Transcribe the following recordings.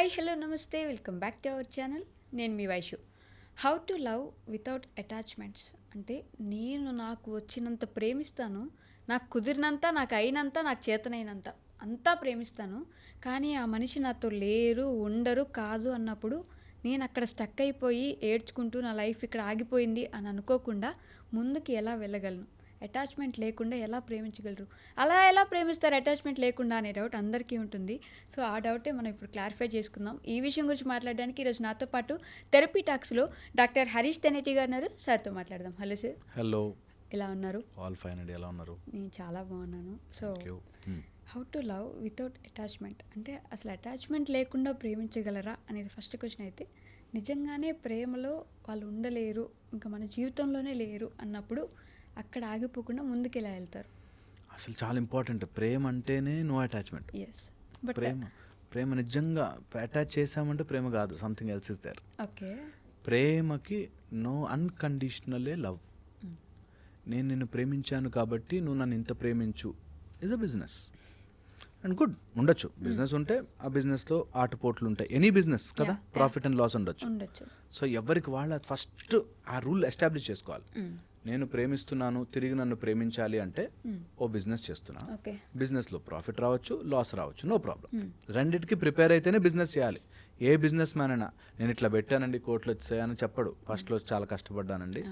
Hi hello namaste welcome back to our channel. నేను మీ Vaishu. How to love without attachments అంటే నేను నాకు వచ్చినంత ప్రేమిస్తాను, నాకు కుదిరినంత, నాకు అయినంత, నాకు చేతనైనంత అంతా ప్రేమిస్తాను. కానీ ఆ మనిషి నాతో లేరు, ఉండరు, కాదు అన్నప్పుడు నేను అక్కడ స్టక్ అయిపోయి ఏడ్చుకుంటూ నా లైఫ్ ఇక్కడ ఆగిపోయింది అని అనుకోకుండా ముందుకు ఎలా వెళ్ళగలను? అటాచ్మెంట్ లేకుండా ఎలా ప్రేమించగలరు? అలా ఎలా ప్రేమిస్తారు అటాచ్మెంట్ లేకుండా అనే డౌట్ అందరికీ ఉంటుంది. సో ఆ డౌటే మనం ఇప్పుడు క్లారిఫై చేసుకుందాం. ఈ విషయం గురించి మాట్లాడడానికి ఈరోజు నాతో పాటు థెరపీ టాక్స్లో డాక్టర్ హరీష్ తెనేటి గారు ఉన్నారు. సార్తో మాట్లాడదాం. Hello sir. హలో, ఎలా ఉన్నారు? ఆల్ ఫైన్ అండి. ఎలా ఉన్నారు? నేను చాలా బాగున్నాను. So how to love without attachment అంటే అసలు అటాచ్మెంట్ లేకుండా ప్రేమించగలరా అనేది ఫస్ట్ క్వశ్చన్. అయితే నిజంగానే ప్రేమలో వాళ్ళు ఉండలేరు, ఇంకా మన జీవితంలోనే లేరు అన్నప్పుడు అక్కడ ఆగిపోకుండా ముందుకు ఎలా వెళ్తారు? అసలు చాలా ఇంపార్టెంట్. ప్రేమ అంటేనే నో అటాచ్మెంట్. ఎస్, బట్ ప్రేమ నిజంగా అటాచ్ చేసామంటే ప్రేమ కాదు, something else is there. Okay. ప్రేమకి నో అన్కండిషనలే లవ్. నేను నిన్ను ప్రేమించాను కాబట్టి నువ్వు నన్ను ఇంత ప్రేమించు is a business and good ఉండొచ్చు. బిజినెస్ ఉంటే ఆ బిజినెస్లో ఆటుపోట్లు ఉంటాయి. ఎనీ బిజినెస్ కదా, ప్రాఫిట్ అండ్ లాస్ ఉండొచ్చు. సో ఎవరికి వాళ్ళ ఫస్ట్ ఆ రూల్ ఎస్టాబ్లిష్ చేసుకోవాలి. నేను ప్రేమిస్తున్నాను, తిరిగి నన్ను ప్రేమించాలి అంటే ఓ బిజినెస్ చేస్తున్నా. బిజినెస్లో ప్రాఫిట్ రావచ్చు, లాస్ రావచ్చు, నో ప్రాబ్లం. రెండింటికి ప్రిపేర్ అయితేనే బిజినెస్ చేయాలి. ఏ బిజినెస్ మ్యాన్ అయినా నేను ఇట్లా పెట్టానండి, కోట్లు వచ్చాయని చెప్పడు. ఫస్ట్లో చాలా కష్టపడ్డానండి,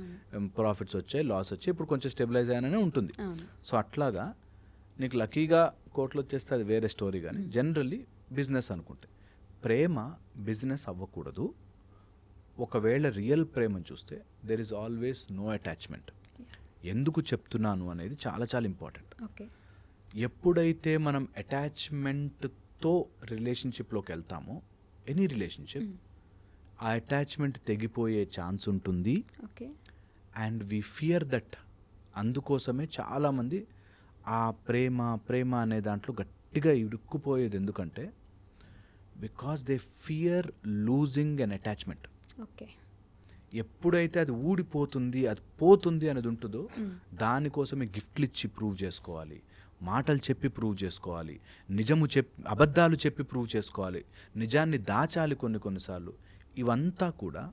ప్రాఫిట్స్ వచ్చాయి, లాస్ వచ్చాయి, ఇప్పుడు కొంచెం స్టెబిలైజ్ అయ్యానని ఉంటుంది. సో అట్లాగా నీకు లక్కీగా కోట్లు వచ్చేస్తే అది వేరే స్టోరీ. కానీ జనరల్లీ బిజినెస్ అనుకుంటే ప్రేమ బిజినెస్ అవ్వకూడదు. ఒకవేళ రియల్ ప్రేమను చూస్తే there is always no attachment. ఎందుకు చెప్తున్నాను అనేది చాలా చాలా ఇంపార్టెంట్. ఎప్పుడైతే మనం అటాచ్మెంట్తో రిలేషన్షిప్లోకి వెళ్తామో, ఎనీ రిలేషన్షిప్, ఆ అటాచ్మెంట్ తెగిపోయే ఛాన్స్ ఉంటుంది. And we fear that. అందుకోసమే చాలామంది ఆ ప్రేమ అనే దాంట్లో గట్టిగా ఇరుక్కుపోయేది. ఎందుకంటే because they fear losing an attachment. ఎప్పుడైతే అది ఊడిపోతుంది, అది పోతుంది అనేది ఉంటుందో దానికోసమే గిఫ్ట్లు ఇచ్చి ప్రూవ్ చేసుకోవాలి, మాటలు చెప్పి ప్రూవ్ చేసుకోవాలి, అబద్ధాలు చెప్పి ప్రూవ్ చేసుకోవాలి, నిజాన్ని దాచాలి కొన్నిసార్లు. ఇవంతా కూడా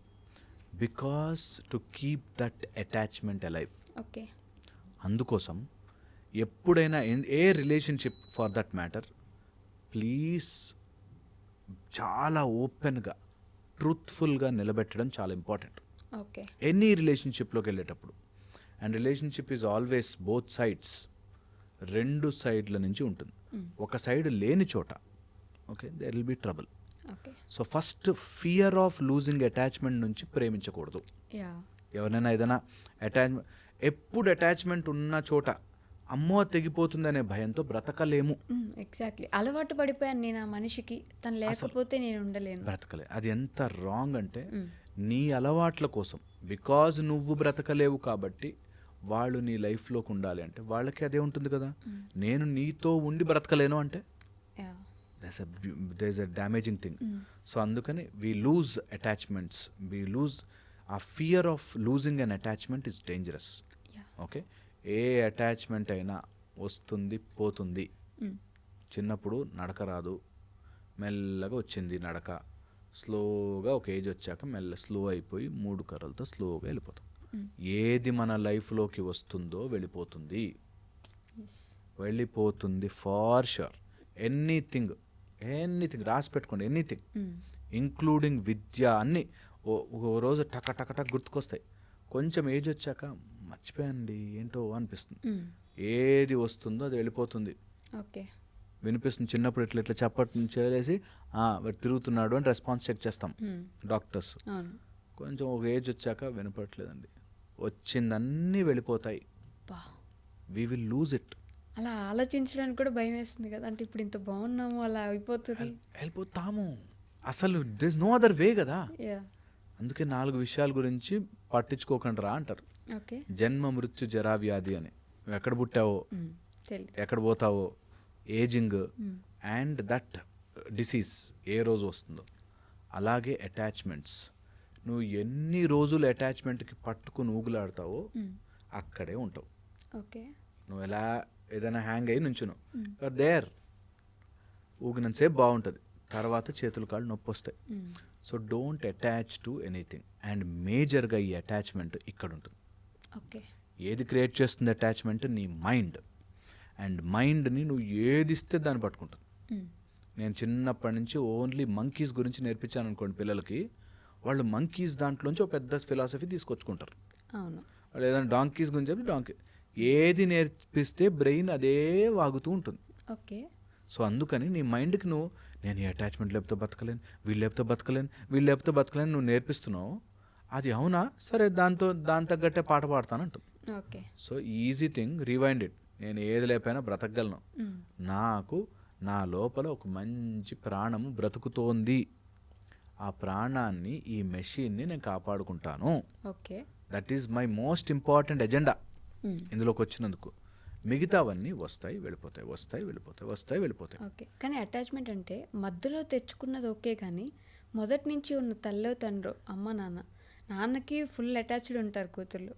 because to keep that attachment alive. అందుకోసం ఎప్పుడైనా ఏ relationship for that matter, please చాలా ఓపెన్గా ట్రూత్ఫుల్గా నిలబెట్టడం చాలా ఇంపార్టెంట్ ఎనీ రిలేషన్షిప్లోకి వెళ్ళేటప్పుడు. And relationship is always both sides, రెండు సైడ్ల నుంచి ఉంటుంది. ఒక సైడ్ లేని చోట there will be trouble. So first fear of losing attachment నుంచి ప్రేమించకూడదు. ఎవరైనా ఏదైనా అటాచ్మెంట్, ఎప్పుడు అటాచ్మెంట్ ఉన్న చోట అమ్మో తెగిపోతుంది అనే భయంతో బ్రతకలేము. ఎగ్జాక్ట్లీ. అలవాటు పడిపోయాను నేను ఆ మనిషికి, తను లేకపోతే నేను ఉండలేను, బ్రతకలే. అది ఎంత రాంగ్ అంటే నీ అలవాట్ల కోసం, బికాజ్ నువ్వు బ్రతకలేవు కాబట్టి వాళ్ళు నీ లైఫ్లోకి ఉండాలి అంటే వాళ్ళకి అదే ఉంటుంది కదా. నేను నీతో ఉండి బ్రతకలేను అంటే there is a damaging thing. So అందుకని we lose attachments, we lose a fear of losing an attachment is dangerous. Okay. ఏ అటాచ్మెంట్ అయినా వస్తుంది, పోతుంది. చిన్నప్పుడు నడక రాదు, మెల్లగా వచ్చింది నడక, స్లోగా ఒక ఏజ్ వచ్చాక స్లో అయిపోయి 3 కర్రలతో స్లోగా వెళ్ళిపోతాం. ఏది మన లైఫ్లోకి వస్తుందో వెళ్ళిపోతుంది ఫార్ షూర్. ఎనీథింగ్ రాసి పెట్టుకోండి. ఎనీథింగ్ ఇంక్లూడింగ్ విద్య, అన్నీ ఓ రోజు టక గుర్తుకొస్తాయి. కొంచెం ఏజ్ వచ్చాక మర్చిపోయానండి ఏంటో అనిపిస్తుంది. ఏది వస్తుందో అది వెళ్ళిపోతుంది. వినిపిస్తుంది. చిన్నప్పుడు ఇట్లా చప్పటి చేసి తిరుగుతున్నాడు అని రెస్పాన్స్ చెక్ చేస్తాం డాక్టర్స్. కొంచెం ఒక ఏజ్ వచ్చాక వినపడట్లేదండి, వచ్చిందన్నీ వెళ్ళిపోతాయి. We will lose it. అలా ఆలోచించడానికి కూడా భయం వేస్తుంది కదా. అంటే ఇప్పుడు ఇంత బాగున్నాము, అలా వెళ్ళిపోతాము. అసలు దిస్ నో అదర్ వే కదా. అందుకే 4 విషయాల గురించి పట్టించుకోకండి రా అంటారు. జన్మ, మృత్యు, జరా, వ్యాధి అని. నువ్వు ఎక్కడ పుట్టావో, ఎక్కడ పోతావో, ఏజింగ్ అండ్ దట్ డిసీజ్ ఏ రోజు వస్తుందో. అలాగే అటాచ్మెంట్స్, నువ్వు ఎన్ని రోజులు అటాచ్మెంట్కి పట్టుకుని ఊగులాడతావో అక్కడే ఉంటావు. నువ్వు ఎలా ఏదైనా హ్యాంగ్ అయ్యి నుంచును దేర్ ఊగినంతసేపు బాగుంటుంది, తర్వాత చేతులు కాళ్ళు నొప్పి వస్తాయి. So don't attach to anything. And మేజర్గా ఈ అటాచ్మెంట్ ఇక్కడ ఉంటుంది. ఓకే. ఏది క్రియేట్ చేస్తుంది అటాచ్మెంట్? నీ మైండ్. అండ్ మైండ్ని నువ్వు ఏది ఇస్తే దాన్ని పట్టుకుంటుంది. నేను చిన్నప్పటి నుంచి ఓన్లీ మంకీస్ గురించి నేర్పించాను అనుకోండి పిల్లలకి, వాళ్ళు మంకీస్ దాంట్లోంచి ఒక పెద్ద ఫిలాసఫీ తీసుకొచ్చుకుంటారు. అవును. వాళ్ళు ఏదైనా డాంకీస్ గురించి చెప్పి డాంకీ ఏది నేర్పిస్తే బ్రెయిన్ అదే వాగుతూ ఉంటుంది. ఓకే. సో అందుకని నీ మైండ్కి నువ్వు నేను ఈ అటాచ్మెంట్ లేకపోతే బతకలేను, వీళ్ళు లేకపోతే బతకలేను, వీళ్ళు లేకపోతే బతకలేను నువ్వు నేర్పిస్తున్నావు. అది అవునా, సరే దాని తగ్గట్టే పాట పాడతానంటుంది. Okay. So easy thing, rewind it. నేను ఏది లేకపోయినా బ్రతకగలను. నాకు నా లోపల ఒక మంచి ప్రాణము బ్రతుకుతోంది. ఆ ప్రాణాన్ని, ఈ మెషిన్ని నేను కాపాడుకుంటాను. Okay. That is my most important agenda ఇందులోకి వచ్చినందుకు. మిగతావన్నీ వస్తాయి వెళ్ళిపోతాయి, వస్తాయి వెళ్ళిపోతాయి, వస్తాయి వెళ్ళిపోతాయి. ఓకే. కానీ అటాచ్మెంట్ అంటే మధ్యలో తెచ్చుకున్నది ఓకే, కానీ మొదటి నుంచి ఉన్న తల్లో తండ్రో అమ్మ నాన్నకి ఫుల్ అటాచ్డ్ ఉంటారు కూతుర్లు.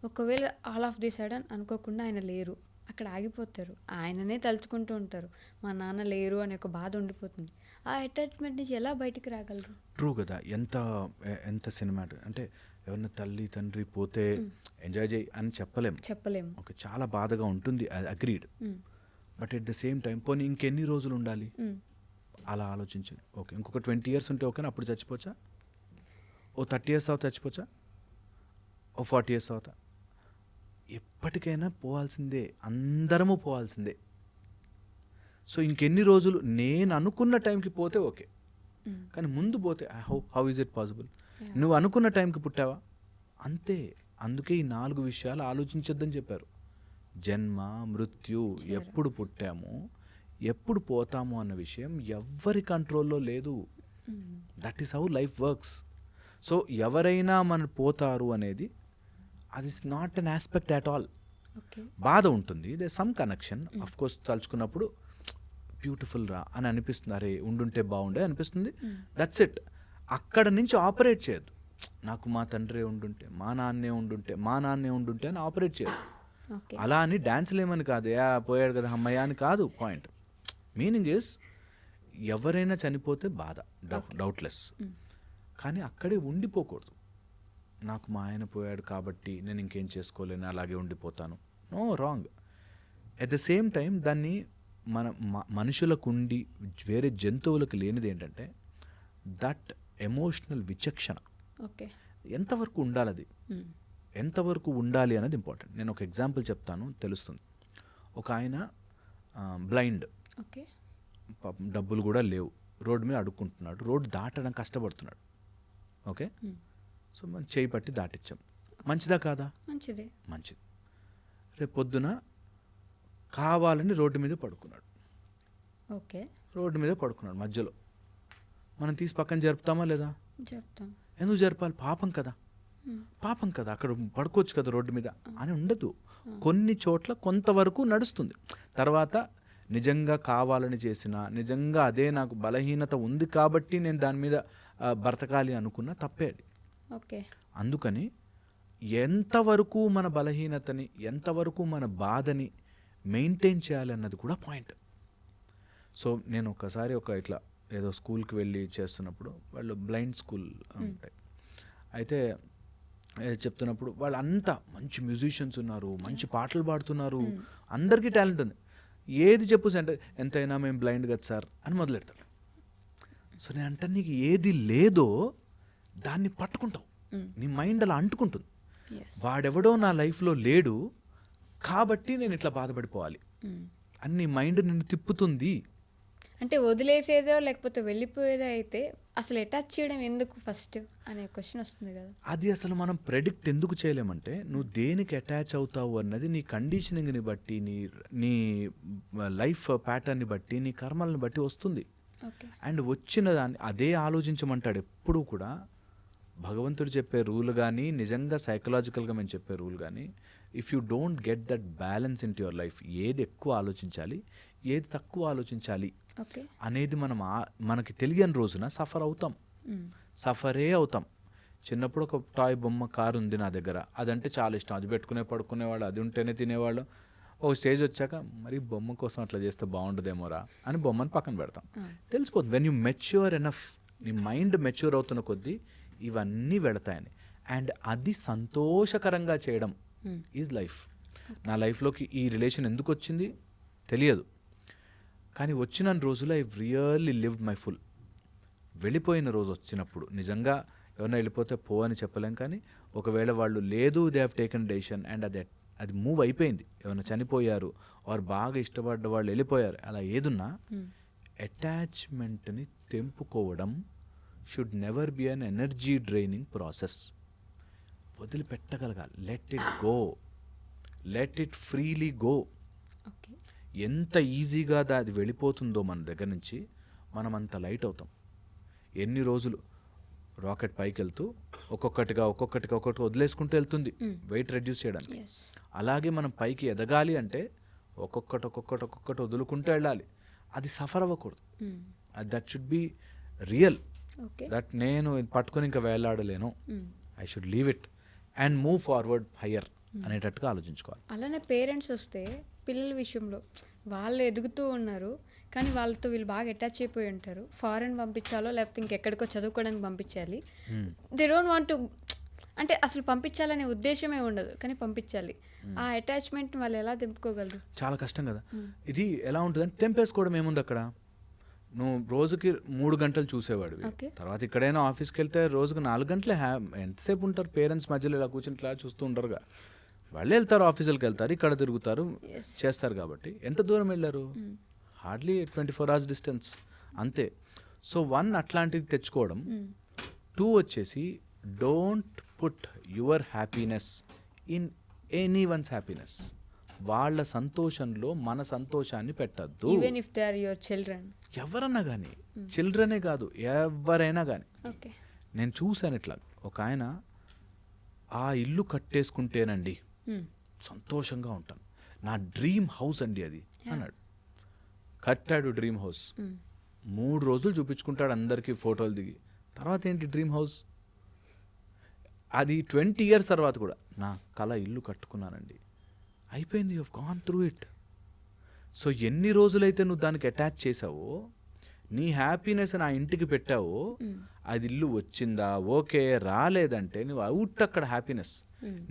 ఒకవేళ ఆల్ ఆఫ్ ది సడన్ అనుకోకుండా ఆయన లేరు, అక్కడ ఆగిపోతారు. ఆయననే తలుచుకుంటూ ఉంటారు, మా నాన్న లేరు అనే ఒక బాధ ఉండిపోతుంది. ఆ అటాచ్మెంట్ నుంచి ఎలా బయటికి రాగలరు? ట్రూ కదా. ఎంత సినిమాటిక్ అంటే ఎవరైనా తల్లి తండ్రి పోతే ఎంజాయ్ చేయి అని చెప్పలేము. ఓకే, చాలా బాధగా ఉంటుంది, agreed. But at the same time పోనీ ఇంకెన్ని రోజులు ఉండాలి అలా ఆలోచించు. ఓకే, ఇంకొక 20 years ఉంటే ఓకేనా, అప్పుడు చచ్చిపోవచ్చా? ఓ 30 years అవుతా చచ్చిపోవచ్చా? ఓ 40 years అవుతా? ఎప్పటికైనా పోవాల్సిందే, అందరము పోవాల్సిందే. సో ఇంకెన్ని రోజులు నేను అనుకున్న టైంకి పోతే ఓకే, కానీ ముందు పోతే హౌ ఈజ్ ఇట్ పాసిబుల్? నువ్వు అనుకున్న టైంకి పుట్టావా? అంతే. అందుకే ఈ 4 విషయాలు ఆలోచించొద్దని చెప్పారు. జన్మ, మృత్యు, ఎప్పుడు పుట్టాము, ఎప్పుడు పోతాము అన్న విషయం ఎవ్వరి కంట్రోల్లో లేదు. That is how life works. So ఎవరైనా మన పోతారు అనేది అది is not an aspect at all. బాధ ఉంటుంది, they some connection of course. తలుచుకున్నప్పుడు బ్యూటిఫుల్ రా అని అనిపిస్తుంది, అరే ఉండుంటే బాగుండే అనిపిస్తుంది. That's it. అక్కడ నుంచి ఆపరేట్ చేయొద్దు. నాకు మా తండ్రి ఉండుంటే, మా నాన్నే ఉండుంటే అని ఆపరేట్ చేయదు. అలా అని డ్యాన్స్లు ఏమని కాదు, పోయాడు కదా అమ్మయ్య అని కాదు పాయింట్. మీనింగ్ ఇస్ ఎవరైనా చనిపోతే బాధ, డౌట్లెస్. కానీ అక్కడే ఉండిపోకూడదు. నాకు మా ఆయన పోయాడు కాబట్టి నేను ఇంకేం చేసుకోలేను, అలాగే ఉండిపోతాను. No, wrong. At the same time దాన్ని మనుషులకు ఉండి వేరే జంతువులకు లేనిది ఏంటంటే దట్ ఎమోషనల్ విచక్షణ. ఓకే. ఎంతవరకు ఉండాలి, అది ఎంతవరకు ఉండాలి అనేది ఇంపార్టెంట్. నేను ఒక ఎగ్జాంపుల్ చెప్తాను, తెలుస్తుంది. ఒక ఆయన బ్లైండ్, ఓకే, డబ్బులు కూడా లేవు, రోడ్డు మీద అడుక్కుంటున్నాడు, రోడ్డు దాటడం కష్టపడుతున్నాడు. ఓకే, సో మనం చేయి పట్టి దాటిచ్చాం. మంచిదా కాదా? మంచిది. రేపు పొద్దున కావాలని రోడ్డు మీద పడుకున్నాడు. ఓకే, రోడ్డు మీద పడుకున్నాడు మధ్యలో. మనం తీసి పక్కన జరుపుతామా లేదా? జరుపుతాం. ఎందుకు జరపాలి? పాపం కదా, అక్కడ పడుకోవచ్చు కదా రోడ్డు మీద అని ఉండదు. కొన్ని చోట్ల కొంతవరకు నడుస్తుంది. తర్వాత నిజంగా కావాలని చేసినా, నిజంగా అదే నాకు బలహీనత ఉంది కాబట్టి నేను దాని మీద బ్రతకాలి అనుకున్నా తప్పే అది. ఓకే. అందుకని ఎంతవరకు మన బలహీనతని, ఎంతవరకు మన బాధని మెయింటైన్ చేయాలన్నది కూడా పాయింట్. సో నేను ఒకసారి ఇట్లా ఏదో స్కూల్కి వెళ్ళి చేస్తున్నప్పుడు, వాళ్ళు బ్లైండ్ స్కూల్ ఉంటాయి, అయితే చెప్తున్నప్పుడు వాళ్ళంతా మంచి మ్యూజిషియన్స్ ఉన్నారు, మంచి పాటలు పాడుతున్నారు, అందరికీ టాలెంట్ ఉంది. ఏది చెప్పు అంటే ఎంతైనా మేము బ్లైండ్ కదా సార్ అని మొదలెడతారు. సో నేను అంటే నీకు ఏది లేదో దాన్ని పట్టుకుంటావు, నీ మైండ్ అలా అంటుకుంటుంది. వాడెవడో నా లైఫ్లో లేడు కాబట్టి నేను ఇట్లా బాధపడిపోవాలి అని నీ మైండ్ నిన్ను తిప్పుతుంది. అంటే వదిలేసేదో లేకపోతే వెళ్ళిపోయేదో అయితే అసలు అటాచ్ చేయడం ఎందుకు ఫస్ట్ అనే క్వశ్చన్ వస్తుంది కదా. అది అసలు మనం ప్రెడిక్ట్ ఎందుకు చేయలేమంటే, నువ్వు దేనికి అటాచ్ అవుతావు అన్నది నీ కండిషనింగ్ని బట్టి, నీ లైఫ్ ప్యాటర్న్ని బట్టి, నీ కర్మల్ని బట్టి వస్తుంది. అండ్ వచ్చిన దాన్ని అదే ఆలోచించమంటాడు ఎప్పుడూ కూడా. భగవంతుడు చెప్పే రూల్ కానీ, నిజంగా సైకలాజికల్గా మేము చెప్పే రూల్ కానీ, if you don't get that balance in to your life, ఏది ఎక్కువ ఆలోచించాలి, ఏది తక్కువ ఆలోచించాలి అనేది మనకి తెలియని రోజున సఫరే అవుతాం. చిన్నప్పుడు ఒక టాయ్ బొమ్మ కారు ఉంది నా దగ్గర, అదంటే చాలా ఇష్టం, అది పెట్టుకునే పడుకునేవాళ్ళు, అది ఉంటేనే తినేవాళ్ళు. ఒక స్టేజ్ వచ్చాక మరి బొమ్మ కోసం అట్లా చేస్తే బాగుంటుందేమోరా అని బొమ్మని పక్కన పెడతాం. తెలిసిపోతుంది వెన్ యూ మెచ్యూర్ ఎనఫ్, నీ మైండ్ మెచ్యూర్ అవుతున్న కొద్దీ ఇవన్నీ వెళతాయని. అండ్ అది సంతోషకరంగా చేయడం ఈజ్ లైఫ్. నా లైఫ్లోకి ఈ రిలేషన్ ఎందుకు వచ్చింది తెలియదు, కానీ వచ్చిన రోజులు I really lived my full. వెళ్ళిపోయిన రోజు వచ్చినప్పుడు నిజంగా ఎవరైనా వెళ్ళిపోతే పో అని చెప్పలేం, కానీ ఒకవేళ వాళ్ళు లేదు they have taken decision and అది మూవ్ అయిపోయింది, ఎవరైనా చనిపోయారు ఆర్ బాగా ఇష్టపడ్డ వాళ్ళు వెళ్ళిపోయారు, అలా ఏదున్నా అటాచ్మెంట్ని తెంపుకోవడం should never be an energy draining process. వదిలిపెట్టగలగాలి. Let it go, let it freely go. Okay. ఎంత ఈజీగా అది వెళ్ళిపోతుందో మన దగ్గర నుంచి మనం అంత లైట్ అవుతాం. ఎన్ని రోజులు రాకెట్ పైకి వెళ్తూ ఒక్కొక్కటిగా వదిలేసుకుంటూ వెళ్తుంది వెయిట్ రెడ్యూస్ చేయడానికి. అలాగే మనం పైకి ఎదగాలి అంటే ఒక్కొక్కటి వదులుకుంటూ వెళ్ళాలి. అది సఫర్ అవ్వకూడదు. That should be real. That నేను పట్టుకొని ఇంకా వేలాడలేను, I should leave it and move forward higher అనేటట్టుగా ఆలోచించుకోవాలి. అలానే పేరెంట్స్ వస్తే పిల్లల విషయంలో వాళ్ళు ఎదుగుతూ ఉన్నారు, కానీ వాళ్ళతో వీళ్ళు బాగా అటాచ్ అయిపోయి ఉంటారు. ఫారెన్ పంపించాలో లేకపోతే ఇంకెక్కడికో చదువుకోవడానికి పంపించాలి. దే డోంట్ వాంట్ టు, అంటే అసలు పంపించాలనే ఉద్దేశమే ఉండదు, కానీ పంపించాలి. ఆ అటాచ్మెంట్ వాళ్ళు ఎలా తెంపుకోగలరు? చాలా కష్టం కదా. ఇది ఎలా ఉంటుందని తెంపేసుకోవడం ఏముంది అక్కడ. నువ్వు రోజుకి 3 గంటలు చూసేవాడివి, తర్వాత ఇక్కడైనా ఆఫీస్కి వెళ్తే రోజుకి 4 గంటలే ఎంతసేపు ఉంటారు? పేరెంట్స్ మధ్యలో ఇలా కూర్చుని ఇట్లా చూస్తూ ఉంటారుగా. వాళ్ళే వెళ్తారు, ఆఫీసులకు వెళ్తారు, ఇక్కడ తిరుగుతారు, చేస్తారు. కాబట్టి ఎంత దూరం వెళ్ళారు? హార్డ్లీ 24 hours డిస్టెన్స్ అంతే. సో 1 అట్లాంటిది తెచ్చుకోవడం. 2 వచ్చేసి don't put your happiness in anyone's happiness. వాళ్ళ సంతోషంలో మన సంతోషాన్ని పెట్టద్దు. Even if they are your children, ఎవరన్నా కానీ, చిల్డ్రనే కాదు ఎవరైనా కానీ. నేను చూశాను ఇట్లా, ఒక ఆయన ఆ ఇల్లు కట్టేసుకుంటేనండి సంతోషంగా ఉంటాను, నా డ్రీమ్ హౌస్ అండి అది అన్నాడు. కట్టాడు డ్రీమ్ హౌస్. 3 రోజులు చూపించుకుంటాడు అందరికీ ఫోటోలు దిగి. తర్వాత ఏంటి డ్రీమ్ హౌస్? అది 20 years తర్వాత కూడా నా కళ ఇల్లు కట్టుకున్నానండి, అయిపోయింది. You have gone through it. So ఎన్ని రోజులైతే నువ్వు దానికి అటాచ్ చేసావో, నీ హ్యాపీనెస్ నా ఇంటికి పెట్టావో, అది ఇల్లు వచ్చిందా ఓకే, రాలేదంటే నువ్వు అవుట్ అక్కడ హ్యాపీనెస్.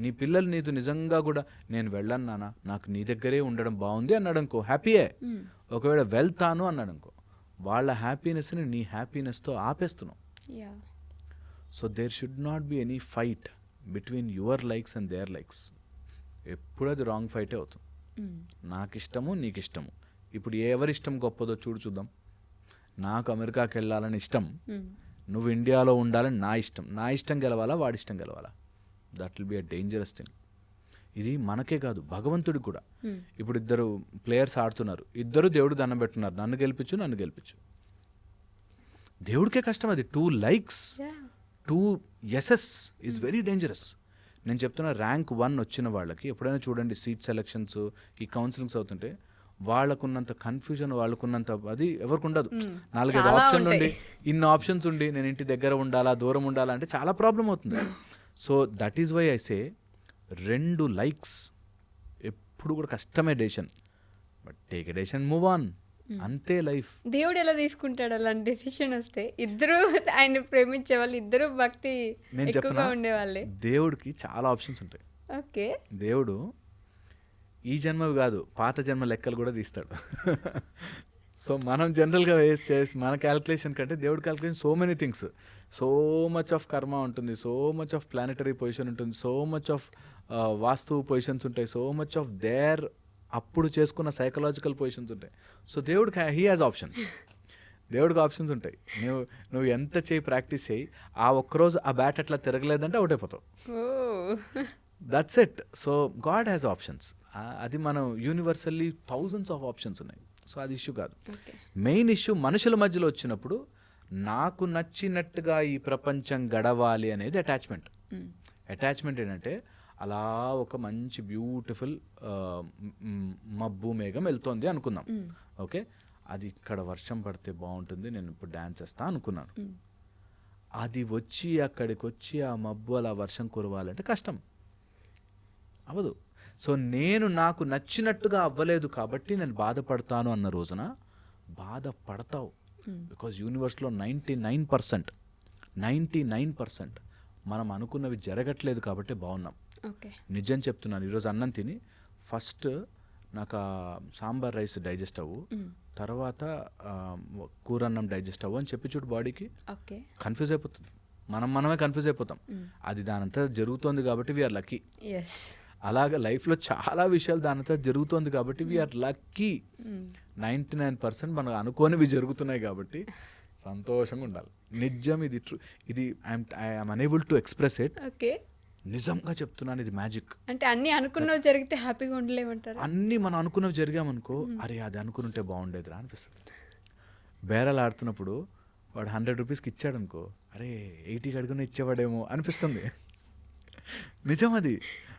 నీ పిల్లలు నీతో నిజంగా కూడా నేను వెళ్ళను నాన్న, నాకు నీ దగ్గరే ఉండడం బాగుంది అన్నాడు అనుకో, హ్యాపీయే. ఒకవేళ వెళ్తాను అన్నాడు అనుకో, వాళ్ళ హ్యాపీనెస్ని నీ హ్యాపీనెస్తో ఆపేస్తున్నావు. So there should not be any fight between your likes and their likes. ఎప్పుడు అది రాంగ్ ఫైటే అవుతుంది. నాకు ఇష్టము నీకు ఇష్టము. ఇప్పుడు ఎవరిష్టం గొప్పదో చూద్దాం. నాకు అమెరికాకి వెళ్ళాలని ఇష్టం, నువ్వు ఇండియాలో ఉండాలని నా ఇష్టం. నా ఇష్టం గెలవాలా, వాడి ఇష్టం గెలవాలా? That will be a dangerous thing. ఇది మనకే కాదు, భగవంతుడికి కూడా. ఇప్పుడు 2 players ఆడుతున్నారు, ఇద్దరు దేవుడు దండం పెట్టున్నారు, నన్ను గెలిపించు. దేవుడికే కష్టం అది. 2 likes, 2 yeses is very dangerous. నేను చెప్తున్నా, ర్యాంక్ 1 వచ్చిన వాళ్ళకి ఎప్పుడైనా చూడండి, సీట్ సెలక్షన్స్, ఈ కౌన్సిలింగ్స్ అవుతుంటే వాళ్ళకున్నంత కన్ఫ్యూజన్, వాళ్ళకున్నంత అది ఎవరికి ఉండదు. 4-5 ఆప్షన్లు ఉండి, ఇన్ని ఆప్షన్స్ ఉండి నేను ఇంటి దగ్గర ఉండాలా దూరం ఉండాలా అంటే చాలా ప్రాబ్లం అవుతుంది. So that is why I say 2 likes ఎప్పుడు కూడా కష్టమే decision, but take a decision, move on, అంతే లైఫ్. దేవుడు ఎలా తీసుకుంటాడు అలాంటి డెసిషన్ వస్తే? ఇద్దరు ఆయన ప్రేమించే వాళ్ళు, ఇద్దరు భక్తి ఎక్కువగా ఉండేవాళ్ళే. దేవుడికి చాలా ఆప్షన్స్ ఉంటాయి. ఓకే, దేవుడు ఈ జన్మవి కాదు, పాత జన్మ లెక్కలు కూడా తీస్తాడు. సో మనం జనరల్గా చేసి మన క్యాల్కులేషన్ కంటే దేవుడి calculation so many things. So much of karma ఉంటుంది, so much of planetary position ఉంటుంది, so much of vastu positions ఉంటాయి, సో మచ్ ఆఫ్ దేర్ అప్పుడు చేసుకున్న సైకలాజికల్ పొజిషన్స్ ఉంటాయి. సో దేవుడికి హీ హ్యాజ్ ఆప్షన్స్. దేవుడికి ఆప్షన్స్ ఉంటాయి. నువ్వు ఎంత చేయి, ప్రాక్టీస్ చేయి, ఆ ఒక్కరోజు ఆ బ్యాట్ అట్లా తిరగలేదంటే అవుట్ అయిపోతావు. That's it. So God has options. అది మనం యూనివర్సల్లీ thousands of ఆప్షన్స్ ఉన్నాయి. సో అది ఇష్యూ కాదు. మెయిన్ ఇష్యూ మనుషుల మధ్యలో వచ్చినప్పుడు నాకు నచ్చినట్టుగా ఈ ప్రపంచం గడవాలి అనేది అటాచ్మెంట్. అటాచ్మెంట్ ఏంటంటే, అలా ఒక మంచి బ్యూటిఫుల్ మబ్బు మేఘం వెళ్తోంది అనుకుందాం. ఓకే, అది ఇక్కడ వర్షం పడితే బాగుంటుంది, నేను ఇప్పుడు డ్యాన్స్ చేస్తా అనుకున్నాను. అది వచ్చి అక్కడికి వచ్చి ఆ మబ్బు అలా వర్షం కురవాలంటే కష్టం అవ్వదు. సో నేను నాకు నచ్చినట్టుగా అవ్వలేదు కాబట్టి నేను బాధపడతాను అన్న రోజున బాధపడతావు. బికాజ్ యూనివర్స్లో 99% మనం అనుకున్నవి జరగట్లేదు కాబట్టి బాగున్నాం. ఓకే. నిజం చెప్తున్నాను, ఈరోజు అన్నం తిని ఫస్ట్ నాకు ఆ సాంబార్ రైస్ డైజెస్ట్ అవ్వు, తర్వాత కూర అన్నం డైజెస్ట్ అవ్వు అని చెప్పి చూడు బాడీకి ఓకే. కన్ఫ్యూజ్ అయిపోతుంది. మనమే కన్ఫ్యూజ్ అయిపోతాం. అది దానంతా జరుగుతోంది కాబట్టి వీఆర్ లక్కీ. ఎస్. అలాగే లైఫ్లో చాలా విషయాలు దానంతా జరుగుతోంది కాబట్టి వీఆర్ లక్కీ. 99% మనకు అనుకోనివి జరుగుతున్నాయి కాబట్టి సంతోషంగా ఉండాలి. నిజం, ఇది ట్రూ. ఇది I'm unable to express it. Okay. నిజంగా చెప్తున్నాను, ఇది మ్యాజిక్. అంటే అన్నీ అనుకున్నవి జరిగితే హ్యాపీగా ఉండలేమంటారు. అన్నీ మనం అనుకున్నవి జరిగామనుకో, అరే అది అనుకుంటే బాగుండేదిరా అనిపిస్తుంది. బేరాలు ఆడుతున్నప్పుడు వాడు 100 రూపీస్కి ఇచ్చాడు అనుకో, అరే 80కి అడుగున ఇచ్చేవాడేమో అనిపిస్తుంది. నిజం అది.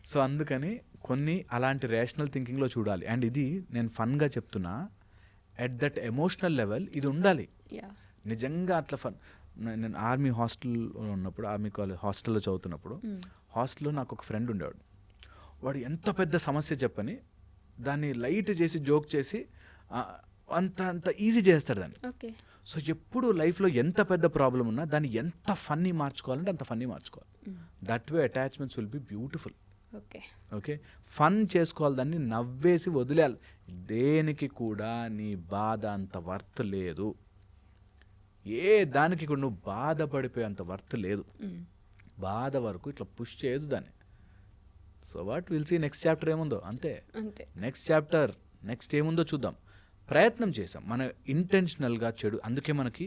సో అందుకని కొన్ని అలాంటి రేషనల్ థింకింగ్లో చూడాలి. అండ్ ఇది నేను ఫన్గా చెప్తున్నా, ఎట్ దట్ ఎమోషనల్ లెవెల్ ఇది ఉండాలి. నిజంగా అట్లా ఫన్. నేను ఆర్మీ హాస్టల్లో ఉన్నప్పుడు, ఆర్మీ కాలేజ్ హాస్టల్లో చదువుతున్నప్పుడు, హాస్టల్లో నాకు ఒక ఫ్రెండ్ ఉండేవాడు. వాడు ఎంత పెద్ద సమస్య చెప్పని దాన్ని లైట్ చేసి జోక్ చేసి అంత ఈజీ చేస్తాడు దాన్ని. ఓకే. సో ఎప్పుడు లైఫ్లో ఎంత పెద్ద ప్రాబ్లం ఉన్నా దాన్ని ఎంత ఫన్నీ మార్చుకోవాలంటే అంత ఫన్నీ మార్చుకోవాలి. That way attachments will be beautiful. Okay. Okay. Fun చేసుకోవాలి, దాన్ని నవ్వేసి వదిలేయాలి. దేనికి కూడా నీ బాధ అంత వర్త్ లేదు. ఏ దానికి కూడా నువ్వు బాధపడిపోయేంత వర్త్ లేదు. బాధ వరకు ఇట్లా పుష్ చేయదు దాన్ని. So what will see next chapter ఏముందో అంతే. నెక్స్ట్ చాప్టర్ నెక్స్ట్ ఏముందో చూద్దాం. ప్రయత్నం చేసాం మన ఇంటెన్షనల్గా చెడు. అందుకే మనకి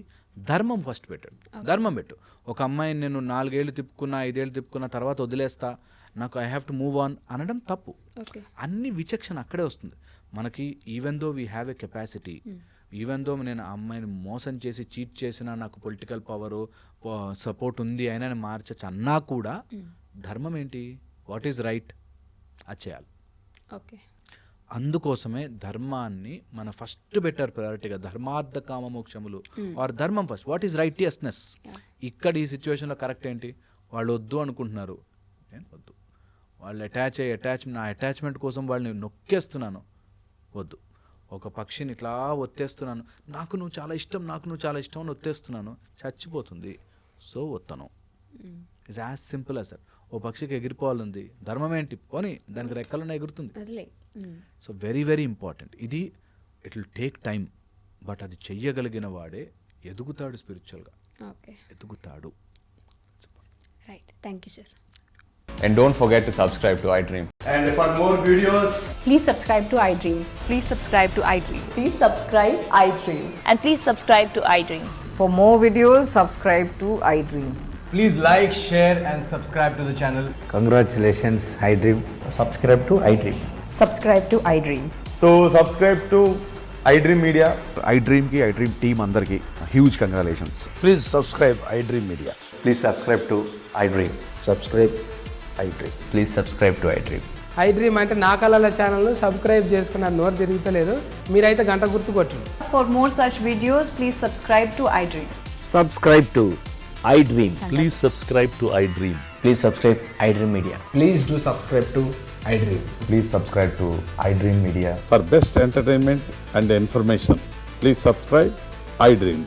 ధర్మం ఫస్ట్ పెట్టాడు. ధర్మం పెట్టు. ఒక అమ్మాయిని నేను 4 ఏళ్ళు తిప్పుకున్నా, 5 ఏళ్ళు తిప్పుకున్నా, తర్వాత వదిలేస్తా, నాకు I have to move on అనడం తప్పు. అన్ని విచక్షణ అక్కడే వస్తుంది మనకి. Even though we have a capacity, even though నేను ఆ అమ్మాయిని మోసం చేసి చీట్ చేసినా, నాకు పొలిటికల్ పవరు సపోర్ట్ ఉంది అయినా మార్చచ్చు అన్నా కూడా ధర్మం ఏంటి, వాట్ ఈజ్ రైట్ అది చేయాలి. ఓకే. అందుకోసమే ధర్మాన్ని మన ఫస్ట్ బెటర్ ప్రయారిటీగా, ధర్మార్థ కామ మోక్షములు ఆర్ ధర్మం ఫస్ట్. What is righteousness. ఇక్కడ ఈ సిచ్యువేషన్లో కరెక్ట్ ఏంటి, వాళ్ళు వద్దు అనుకుంటున్నారు, నేను వద్దు. వాళ్ళు నా అటాచ్మెంట్ కోసం వాళ్ళని నొక్కేస్తున్నాను, వద్దు. ఒక పక్షిని ఇట్లా ఒత్తేస్తున్నాను, నాకు నువ్వు చాలా ఇష్టం అని ఒత్తేస్తున్నాను, చచ్చిపోతుంది, సో వత్తను. It's as simple as that. ఓ పక్షికి ఎగిరిపోవాలంది, ధర్మం ఏంటి, పోనీ దానికి రెక్కలన్నా ఎగురుతుంది. సో వెరీ వెరీ ఇంపార్టెంట్ ఇది. It will take time, but అది చెయ్యగలిగిన వాడే ఎదుగుతాడు, స్పిరిచువల్గా ఎదుగుతాడు. Right. Thank you sir. And don't forget to subscribe to iDream. And for more videos, please subscribe to iDream. Please subscribe to iDream. Please subscribe iDream. And please subscribe to iDream. For more videos, subscribe to iDream. please like, share and subscribe to the channel. Congratulations, iDream. Subscribe to iDream. Subscribe to iDream. So subscribe to iDream Media. iDream ki iDream team andarki huge congratulations. Please subscribe iDream Media. Please subscribe to iDream. Subscribe iDream. Please subscribe to iDream. iDream అంటే నా కళల ఛానల్ను subscribe చేసుకున్న నోరు తిరుగుతలేదు, మీరైతే గంట గుర్తు కొట్టండి. For more such videos, please subscribe to iDream. Subscribe to iDream. Please subscribe to iDream. Please subscribe iDream Media. Please do subscribe to iDream. Please subscribe to iDream Media. For best entertainment and information, please subscribe iDream.